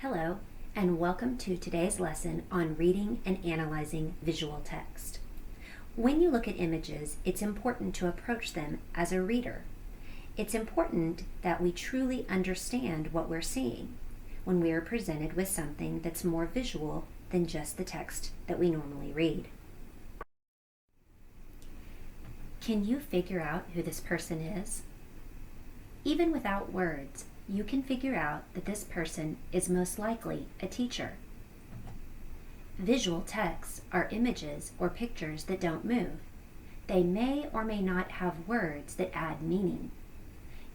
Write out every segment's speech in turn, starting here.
Hello, and welcome to today's lesson on reading and analyzing visual text. When you look at images, it's important to approach them as a reader. It's important that we truly understand what we're seeing when we are presented with something that's more visual than just the text that we normally read. Can you figure out who this person is? Even without words, you can figure out that this person is most likely a teacher. Visual texts are images or pictures that don't move. They may or may not have words that add meaning.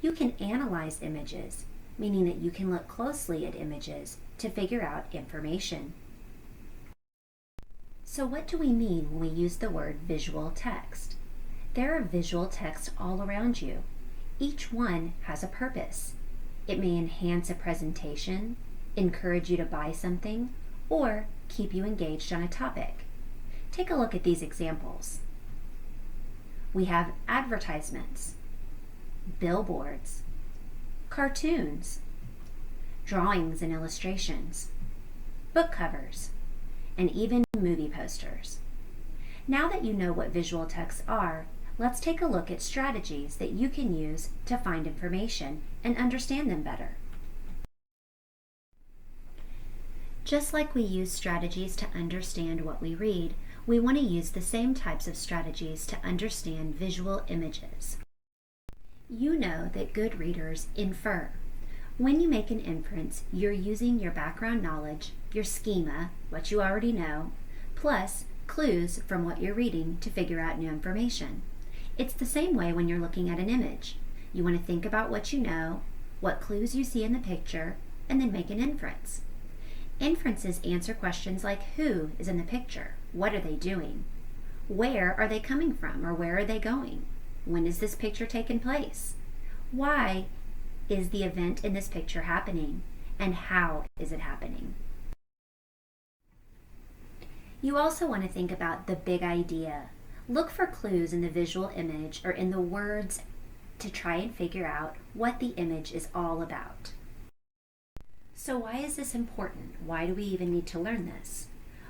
You can analyze images, meaning that you can look closely at images to figure out information. So what do we mean when we use the word visual text? There are visual texts all around you. Each one has a purpose. It may enhance a presentation, encourage you to buy something, or keep you engaged on a topic. Take a look at these examples. We have advertisements, billboards, cartoons, drawings and illustrations, book covers, and even movie posters. Now that you know what visual texts are, let's take a look at strategies that you can use to find information and understand them better. Just like we use strategies to understand what we read, we want to use the same types of strategies to understand visual images. You know that good readers infer. When you make an inference, you're using your background knowledge, your schema, what you already know, plus clues from what you're reading to figure out new information. It's the same way when you're looking at an image. You want to think about what you know, what clues you see in the picture, and then make an inference. Inferences answer questions like who is in the picture? What are they doing? Where are they coming from, or where are they going? When is this picture taking place? Why is the event in this picture happening? And how is it happening? You also want to think about the big idea. Look for clues in the visual image or in the words to try and figure out what the image is all about. So why is this important? Why do we even need to learn this?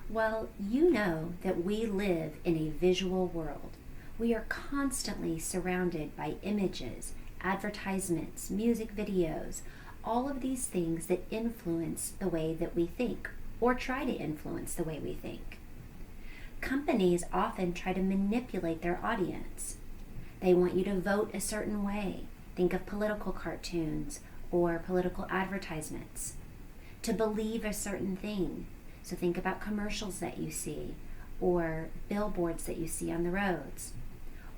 Well, you know that we live in a visual world. We are constantly surrounded by images, advertisements, music videos, all of these things that influence the way that we think or try to influence the way we think. Companies often try to manipulate their audience. They want you to vote a certain way. Think of political cartoons or political advertisements. To believe a certain thing. So think about commercials that you see or billboards that you see on the roads.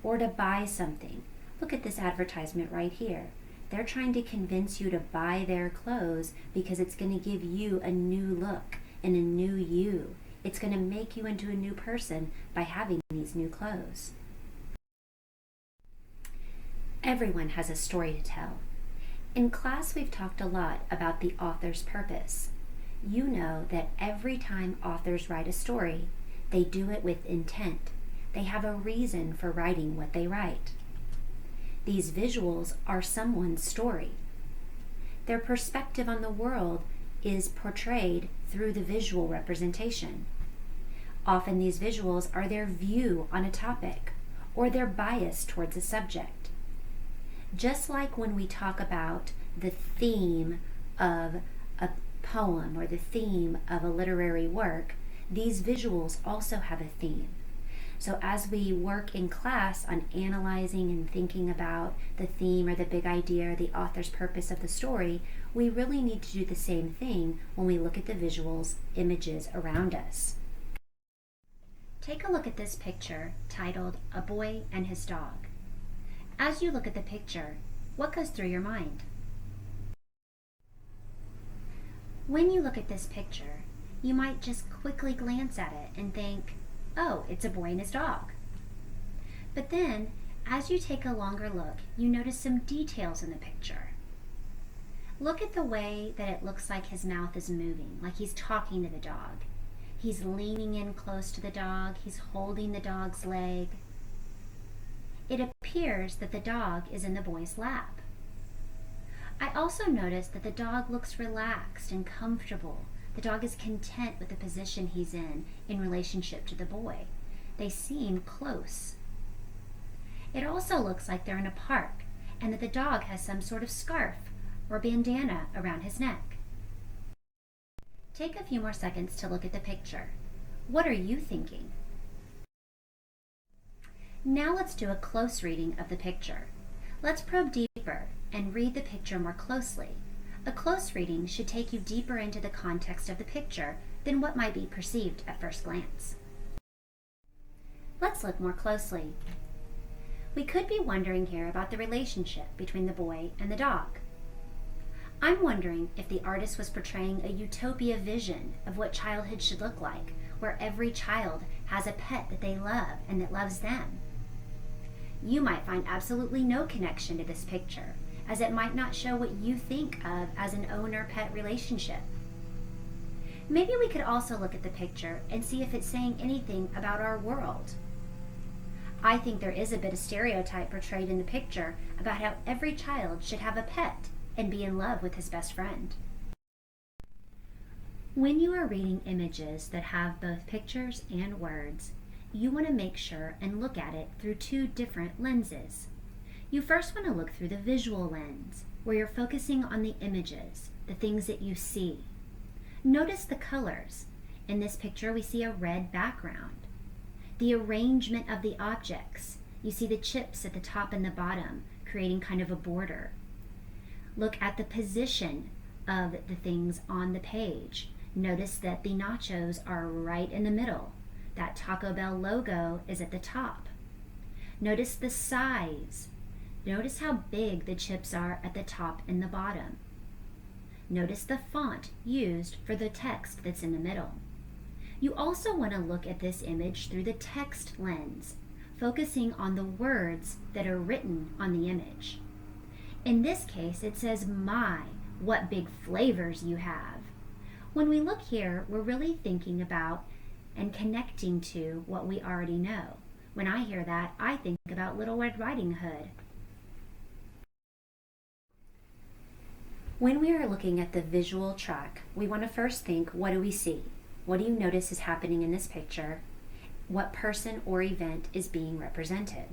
Or to buy something. Look at this advertisement right here. They're trying to convince you to buy their clothes because it's going to give you a new look and a new you. It's going to make you into a new person by having these new clothes. Everyone has a story to tell. In class, we've talked a lot about the author's purpose. You know that every time authors write a story, they do it with intent. They have a reason for writing what they write. These visuals are someone's story. Their perspective on the world is portrayed through the visual representation. Often these visuals are their view on a topic or their bias towards a subject. Just like when we talk about the theme of a poem or the theme of a literary work, these visuals also have a theme. So as we work in class on analyzing and thinking about the theme or the big idea or the author's purpose of the story, we really need to do the same thing when we look at the visuals, images around us. Take a look at this picture titled A Boy and His Dog. As you look at the picture, what goes through your mind? When you look at this picture, you might just quickly glance at it and think, oh, it's a boy and his dog. But then, as you take a longer look, you notice some details in the picture. Look at the way that it looks like his mouth is moving, like he's talking to the dog. He's leaning in close to the dog. He's holding the dog's leg. It appears that the dog is in the boy's lap. I also noticed that the dog looks relaxed and comfortable. The dog is content with the position he's in relationship to the boy. They seem close. It also looks like they're in a park and that the dog has some sort of scarf or bandana around his neck. Take a few more seconds to look at the picture. What are you thinking? Now let's do a close reading of the picture. Let's probe deeper and read the picture more closely. A close reading should take you deeper into the context of the picture than what might be perceived at first glance. Let's look more closely. We could be wondering here about the relationship between the boy and the dog. I'm wondering if the artist was portraying a utopia vision of what childhood should look like, where every child has a pet that they love and that loves them. You might find absolutely no connection to this picture, as it might not show what you think of as an owner-pet relationship. Maybe we could also look at the picture and see if it's saying anything about our world. I think there is a bit of stereotype portrayed in the picture about how every child should have a pet and be in love with his best friend. When you are reading images that have both pictures and words, you want to make sure and look at it through two different lenses. You first want to look through the visual lens, where you're focusing on the images, the things that you see. Notice the colors. In this picture, we see a red background. The arrangement of the objects. You see the chips at the top and the bottom, creating kind of a border. Look at the position of the things on the page. Notice that the nachos are right in the middle. That Taco Bell logo is at the top. Notice the size. Notice how big the chips are at the top and the bottom. Notice the font used for the text that's in the middle. You also want to look at this image through the text lens, focusing on the words that are written on the image. In this case, it says, "My, what big flavors you have." When we look here, we're really thinking about and connecting to what we already know. When I hear that, I think about Little Red Riding Hood. When we are looking at the visual track, we want to first think, what do we see? What do you notice is happening in this picture? What person or event is being represented?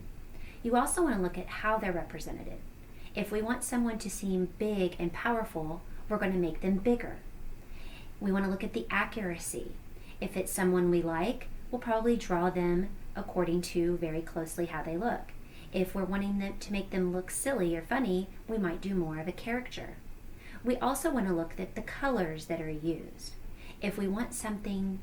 You also want to look at how they're represented. If we want someone to seem big and powerful, we're going to make them bigger. We want to look at the accuracy. If it's someone we like, we'll probably draw them according to very closely how they look. If we're wanting them to make them look silly or funny, we might do more of a caricature. We also want to look at the colors that are used. If we want something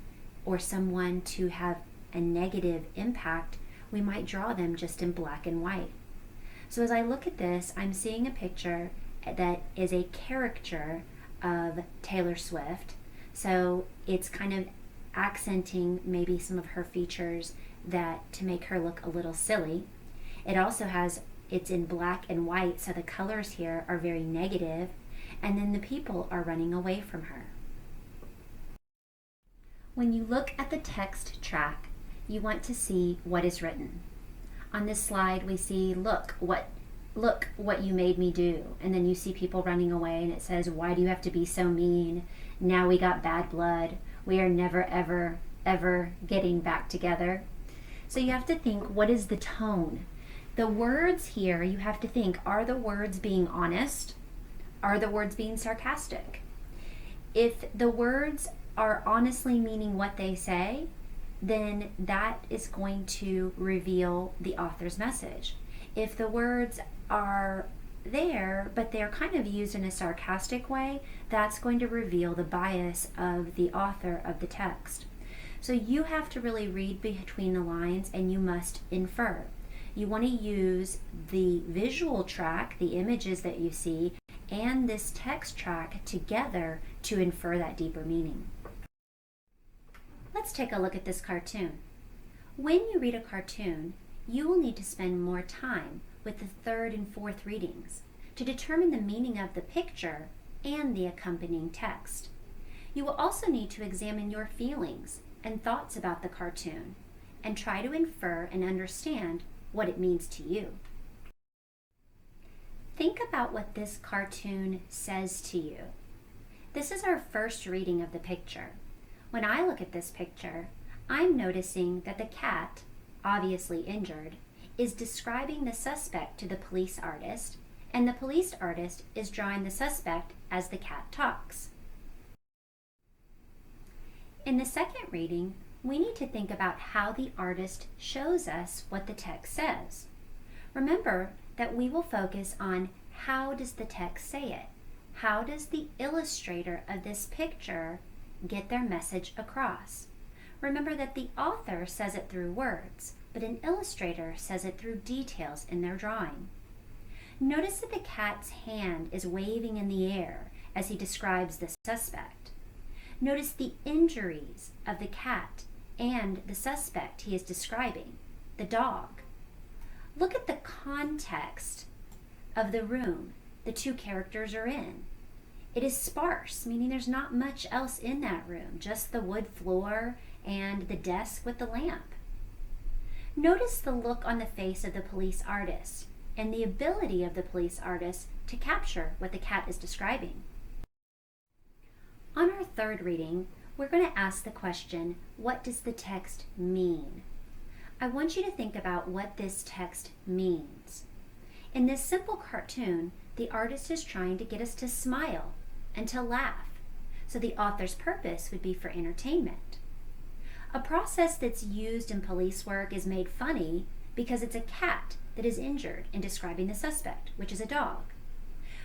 or someone to have a negative impact, we might draw them just in black and white. So as I look at this, I'm seeing a picture that is a caricature of Taylor Swift. So it's kind of accenting maybe some of her features that to make her look a little silly. It also it's in black and white, so the colors here are very negative, and then the people are running away from her. When you look at the text track, you want to see what is written. On this slide, we see, look what you made me do. And then you see people running away and it says, why do you have to be so mean? Now we got bad blood. We are never, ever, ever getting back together. So you have to think, what is the tone? The words here, you have to think, are the words being honest? Are the words being sarcastic? If the words are honestly meaning what they say, then that is going to reveal the author's message. If the words are there, but they're kind of used in a sarcastic way, that's going to reveal the bias of the author of the text. So you have to really read between the lines and you must infer. You want to use the visual track, the images that you see, and this text track together to infer that deeper meaning. Let's take a look at this cartoon. When you read a cartoon, you will need to spend more time with the third and fourth readings to determine the meaning of the picture and the accompanying text. You will also need to examine your feelings and thoughts about the cartoon and try to infer and understand what it means to you. Think about what this cartoon says to you. This is our first reading of the picture. When I look at this picture, I'm noticing that the cat, obviously injured, is describing the suspect to the police artist, and the police artist is drawing the suspect as the cat talks. In the second reading, we need to think about how the artist shows us what the text says. Remember that we will focus on how does the text say it? How does the illustrator of this picture get their message across? Remember that the author says it through words, but an illustrator says it through details in their drawing. Notice that the cat's hand is waving in the air as he describes the suspect. Notice the injuries of the cat and the suspect he is describing, the dog. Look at the context of the room the two characters are in. It is sparse, meaning there's not much else in that room, just the wood floor and the desk with the lamp. Notice the look on the face of the police artist and the ability of the police artist to capture what the cat is describing. On our third reading, we're going to ask the question, what does the text mean? I want you to think about what this text means. In this simple cartoon, the artist is trying to get us to smile and to laugh, so the author's purpose would be for entertainment. A process that's used in police work is made funny because it's a cat that is injured in describing the suspect, which is a dog.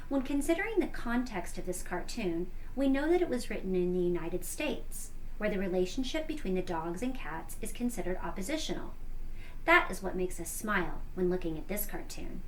When considering the context of this cartoon, we know that it was written in the United States, where the relationship between the dogs and cats is considered oppositional. That is what makes us smile when looking at this cartoon.